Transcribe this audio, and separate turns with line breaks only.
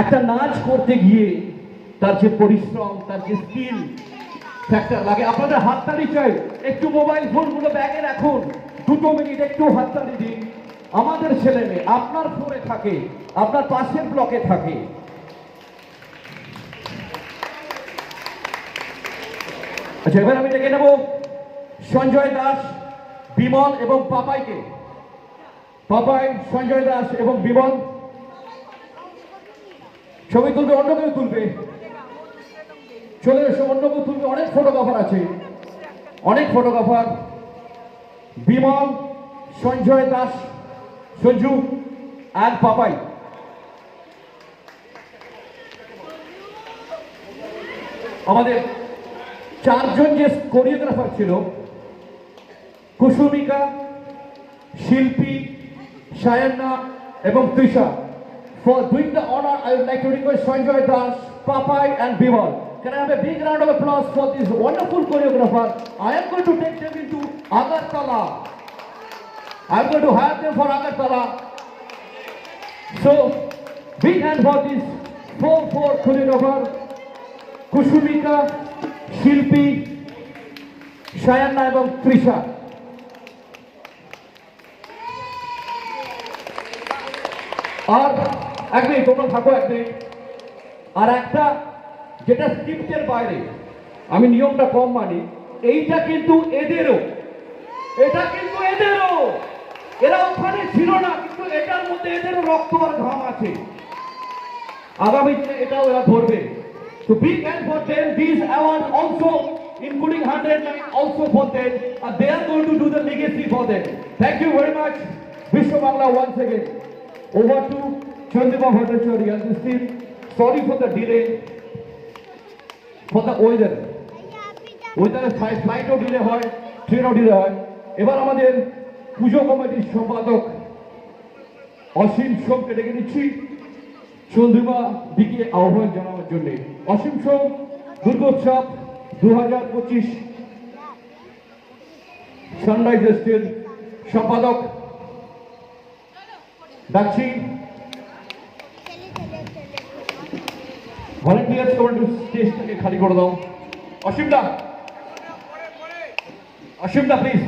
একটা নাচ করতে গিয়ে তার যে পরিশ্রম, তার যে স্কিল ফ্যাক্টর লাগে। আপনাদের হাততালি চাই। একটু মোবাইল ফোনগুলো ব্যাগে রাখুন, 2 মিনিট একটু হাততালি দিন। আমাদের ছেলে মেয়ে আপনার ফ্লোরে থাকে, আপনার পাশের ব্লকে থাকে। আচ্ছা, এবার আমি ডেকে নেব সঞ্জয় দাস, বিমল এবং পাপাইকে। পাপাই, সঞ্জয় দাস এবং বিমল ছবি তুলবে, অন্য কেউ তুলবে, চলে এসো, অন্য কেউ তুলবে। অনেক ফটোগ্রাফার আছে, অনেক ফটোগ্রাফার। বিমল, সঞ্জয় দাস, সঞ্জু আর পাপাই। আমাদের 4 জন যে কোরিওগ্রাফার ছিল, কুসুমিকা, শিল্পী, সায়ন্না এবং Trisha. For doing the honor, I would like to request Sanjay Das, Papai and Bimal. Can I have a big round of applause for this wonderful choreographer? I am going to take them into Agartala. I am going to have them for Agartala. So, big hand for this 4 choreographer, Kushumika, Shilpi, Shayanna এবং Trisha. আর এক minute তোমরা থাকো, এক minute. আর একটা যেটা স্ক্রিপ্টের বাইরে, আমি নিয়মটা কম মানি, এইটা কিন্তু এদেরও, এটা কিন্তু এদেরও। এরা ওখানে ছিল না, কিন্তু এটার মধ্যে এদেরও রক্ত আর ঘাম আছে। আগামীতে এটাও এরা ধরবে। So big hand for them. These awards also, including 100 line, also for them, and they are going to do the legacy for them. Thank you very much, Vishwa Bangla, once again. Over to Chandima Bhattacharya and this team. Sorry for the delay, for the weather. Weather flightও delay হয়, ট্রেনও delay হয়। এবার আমাদের পুজো কমিটির সম্পাদক অসীম সোমকে ডেকে নিচ্ছি চন্দ্রিমা দিকে আহ্বান জানানোর জন্য। অসীম সোম, দুর্গোৎসব 2025 সানরাইজার্সের সম্পাদক ডাকছি। ভলেন্টিয়ার্স একটু স্টেজটাকে খালি করে দাও। অসীম দা, প্লিজ।